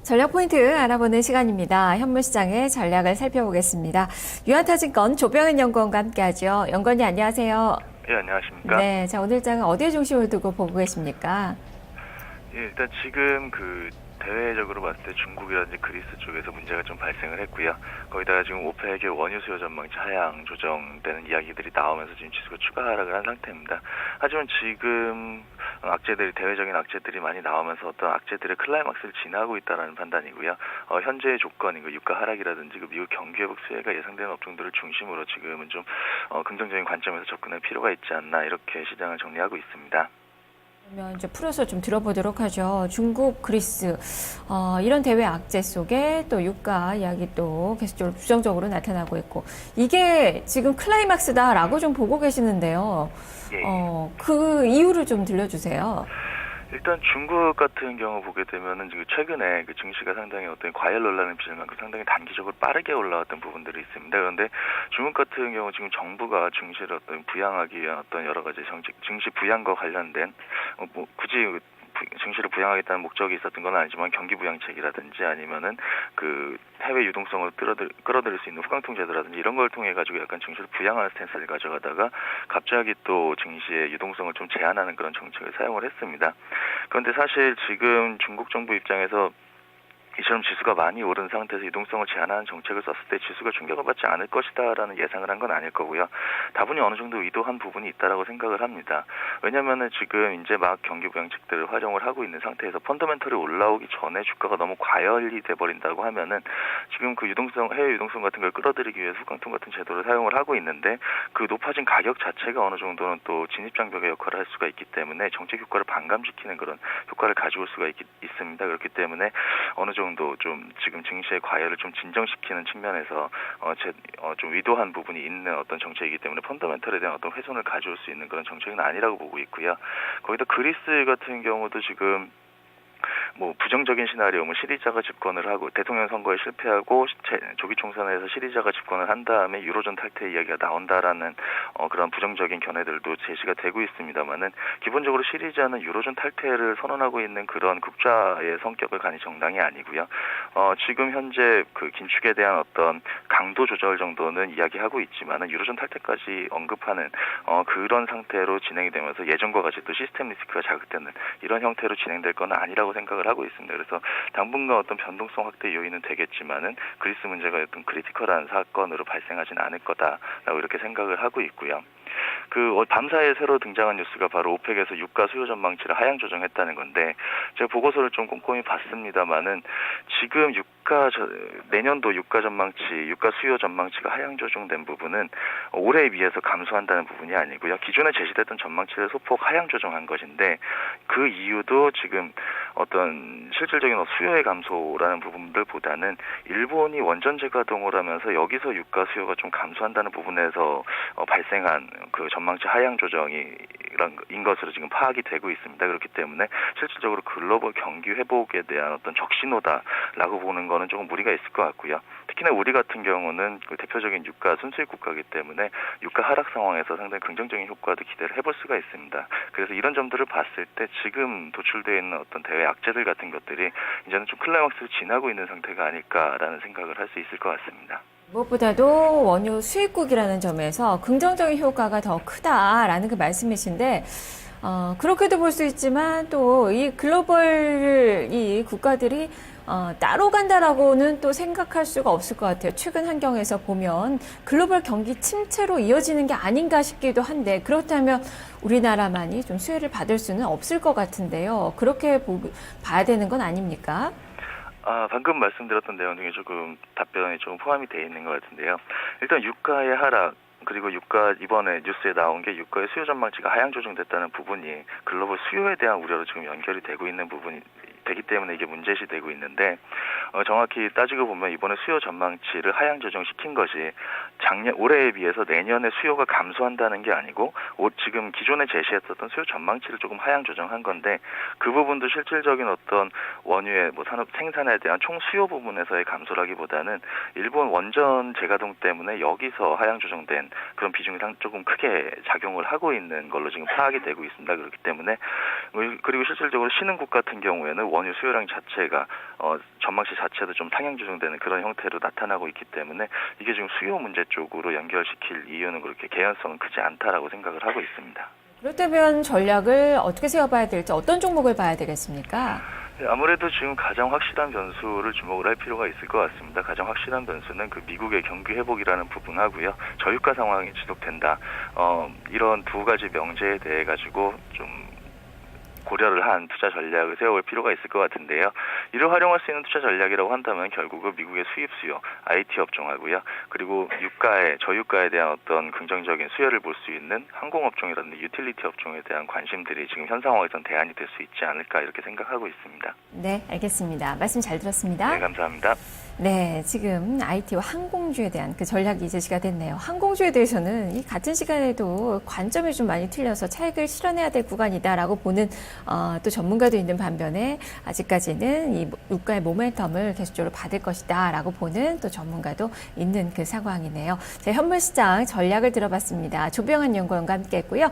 전략 포인트 알아보는 시간입니다. 현물시장의 전략을 살펴보겠습니다. 유한타증권 조병현 연구원과 함께하죠. 연구원님 안녕하세요. 예, 안녕하십니까? 네, 자 오늘 장은 어디에 중심을 두고 보고 계십니까? 예, 일단 지금 대외적으로 봤을 때 중국이라든지 그리스 쪽에서 문제가 좀 발생을 했고요. 거기다가 지금 오펙의 원유 수요 전망치 하향 조정되는 이야기들이 나오면서 지금 지수가 추가 하락을 한 상태입니다. 하지만 지금 대외적인 악재들이 많이 나오면서 어떤 악재들의 클라이막스를 지나고 있다는 판단이고요. 현재의 조건인 유가 하락이라든지 미국 경기 회복 수혜가 예상되는 업종들을 중심으로 지금은 좀 긍정적인 관점에서 접근할 필요가 있지 않나 이렇게 시장을 정리하고 있습니다. 그러면 이제 풀어서 좀 들어보도록 하죠. 중국, 그리스 이런 대외 악재 속에 또 유가 이야기 또 계속적으로 부정적으로 나타나고 있고 이게 지금 클라이막스다라고 좀 보고 계시는데요. 예. 그 이유를 좀 들려주세요. 일단 중국 같은 경우 보게 되면은 지금 최근에 증시가 상당히 어떤 과열 논란을 빚을 만큼 상당히 단기적으로 빠르게 올라왔던 부분들이 있습니다. 그런데 중국 같은 경우 지금 정부가 증시를 부양하기 위한 여러 가지 증시 부양과 관련된 굳이 증시를 부양하겠다는 목적이 있었던 건 아니지만 경기 부양책이라든지 아니면은 해외 유동성을 끌어들일 수 있는 후강통 제도라든지 이런 걸 통해 가지고 약간 증시를 부양하는 스탠스를 가져가다가 갑자기 또 증시의 유동성을 좀 제한하는 그런 정책을 사용을 했습니다. 그런데 사실 지금 중국 정부 입장에서 이처럼 지수가 많이 오른 상태에서 유동성을 제한하는 정책을 썼을 때 지수가 충격을 받지 않을 것이다라는 예상을 한 건 아닐 거고요. 다분히 어느 정도 의도한 부분이 있다라고 생각을 합니다. 왜냐하면은 지금 이제 막 경기 부양책들을 활용을 하고 있는 상태에서 펀더멘털이 올라오기 전에 주가가 너무 과열이 돼버린다고 하면은 지금 해외 유동성 같은 걸 끌어들이기 위해서 후강통 같은 제도를 사용을 하고 있는데 그 높아진 가격 자체가 어느 정도는 또 진입장벽의 역할을 할 수가 있기 때문에 정책 효과를 반감시키는 그런 효과를 가져올 수가 있습니다. 그렇기 때문에 어느 정도 좀 지금 증시의 과열을 좀 진정시키는 측면에서 좀 의도한 부분이 있는 어떤 정책이기 때문에 펀더멘털에 대한 어떤 훼손을 가져올 수 있는 그런 정책은 아니라고 보고 있고요. 거기다 그리스 같은 경우도 지금 부정적인 시나리오, 시리자가 집권을 하고 대통령 선거에 실패하고 조기 총선에서 시리자가 집권을 한 다음에 유로존 탈퇴 이야기가 나온다라는 그런 부정적인 견해들도 제시가 되고 있습니다만은 기본적으로 시리자는 유로존 탈퇴를 선언하고 있는 그런 국가의 성격을 가진 정당이 아니고요. 지금 현재 긴축에 대한 어떤 강도 조절 정도는 이야기하고 있지만은 유로존 탈퇴까지 언급하는 그런 상태로 진행이 되면서 예전과 같이 또 시스템 리스크가 자극되는 이런 형태로 진행될 건 아니라고 생각을 하고 있습니다. 그래서 당분간 어떤 변동성 확대 요인은 되겠지만은 그리스 문제가 어떤 크리티컬한 사건으로 발생하진 않을 거다라고 이렇게 생각을 하고 있고요. 밤사이에 새로 등장한 뉴스가 바로 오펙에서 유가 수요 전망치를 하향 조정했다는 건데 제가 보고서를 좀 꼼꼼히 봤습니다만은 지금 내년도 유가 수요 전망치가 하향 조정된 부분은 올해에 비해서 감소한다는 부분이 아니고요. 기존에 제시됐던 전망치를 소폭 하향 조정한 것인데 그 이유도 지금 어떤 실질적인 수요의 감소라는 부분들보다는 일본이 원전 재가동을 하면서 여기서 유가 수요가 좀 감소한다는 부분에서 발생한 전망치 하향 조정인 것으로 지금 파악이 되고 있습니다. 그렇기 때문에 실질적으로 글로벌 경기 회복에 대한 어떤 적신호다라고 보는 거는 조금 무리가 있을 것 같고요. 특히나 우리 같은 경우는 대표적인 유가 순수익 국가이기 때문에 유가 하락 상황에서 상당히 긍정적인 효과도 기대를 해볼 수가 있습니다. 그래서 이런 점들을 봤을 때 지금 도출되어 있는 어떤 대외 악재들 같은 것들이 이제는 좀 클라이막스를 지나고 있는 상태가 아닐까라는 생각을 할 수 있을 것 같습니다. 무엇보다도 원유 수입국이라는 점에서 긍정적인 효과가 더 크다라는 그 말씀이신데, 그렇게도 볼 수 있지만 또 이 글로벌 이 국가들이 따로 간다라고는 또 생각할 수가 없을 것 같아요. 최근 환경에서 보면 글로벌 경기 침체로 이어지는 게 아닌가 싶기도 한데 그렇다면 우리나라만이 좀 수혜를 받을 수는 없을 것 같은데요. 그렇게 봐야 되는 건 아닙니까? 방금 말씀드렸던 내용 중에 조금 답변이 좀 포함이 되어 있는 것 같은데요. 일단 유가의 하락, 그리고 이번에 뉴스에 나온 게 유가의 수요 전망치가 하향 조정됐다는 부분이 글로벌 수요에 대한 우려로 지금 연결이 되고 있는 부분이 되기 때문에 이게 문제시되고 있는데 정확히 따지고 보면 이번에 수요 전망치를 하향 조정시킨 것이 올해에 비해서 내년에 수요가 감소한다는 게 아니고 지금 기존에 제시했었던 수요 전망치를 조금 하향 조정한 건데 그 부분도 실질적인 어떤 원유의 산업 생산에 대한 총 수요 부분에서의 감소라기보다는 일본 원전 재가동 때문에 여기서 하향 조정된 그런 비중이 조금 크게 작용을 하고 있는 걸로 지금 파악이 되고 있습니다. 그렇기 때문에 그리고 실질적으로 신흥국 같은 경우에는 원유 수요량 자체가 전망치 자체도 좀 상향 조정되는 그런 형태로 나타나고 있기 때문에 이게 지금 수요 문제 쪽으로 연결시킬 이유는 그렇게 개연성은 크지 않다라고 생각을 하고 있습니다. 그렇다면 전략을 어떻게 세워봐야 될지 어떤 종목을 봐야 되겠습니까? 네, 아무래도 지금 가장 확실한 변수를 주목을 할 필요가 있을 것 같습니다. 가장 확실한 변수는 그 미국의 경기 회복이라는 부분하고요. 저유가 상황이 지속된다. 이런 두 가지 명제에 대해 가지고 좀 고려를 한 투자 전략을 세워볼 필요가 있을 것 같은데요. 이를 활용할 수 있는 투자 전략이라고 한다면 결국은 미국의 수입 수요, IT 업종하고요. 그리고 저유가에 대한 어떤 긍정적인 수혜를 볼 수 있는 항공업종이라든지 유틸리티 업종에 대한 관심들이 지금 현 상황에선 대안이 될 수 있지 않을까 이렇게 생각하고 있습니다. 네, 알겠습니다. 말씀 잘 들었습니다. 네, 감사합니다. 네, 지금 IT와 항공주에 대한 그 전략이 제시가 됐네요. 항공주에 대해서는 이 같은 시간에도 관점이 좀 많이 틀려서 차익을 실현해야 될 구간이다라고 보는 또 전문가도 있는 반면에 아직까지는 이 유가의 모멘텀을 계속적으로 받을 것이다라고 보는 또 전문가도 있는 그 상황이네요. 자, 현물시장 전략을 들어봤습니다. 조병환 연구원과 함께했고요.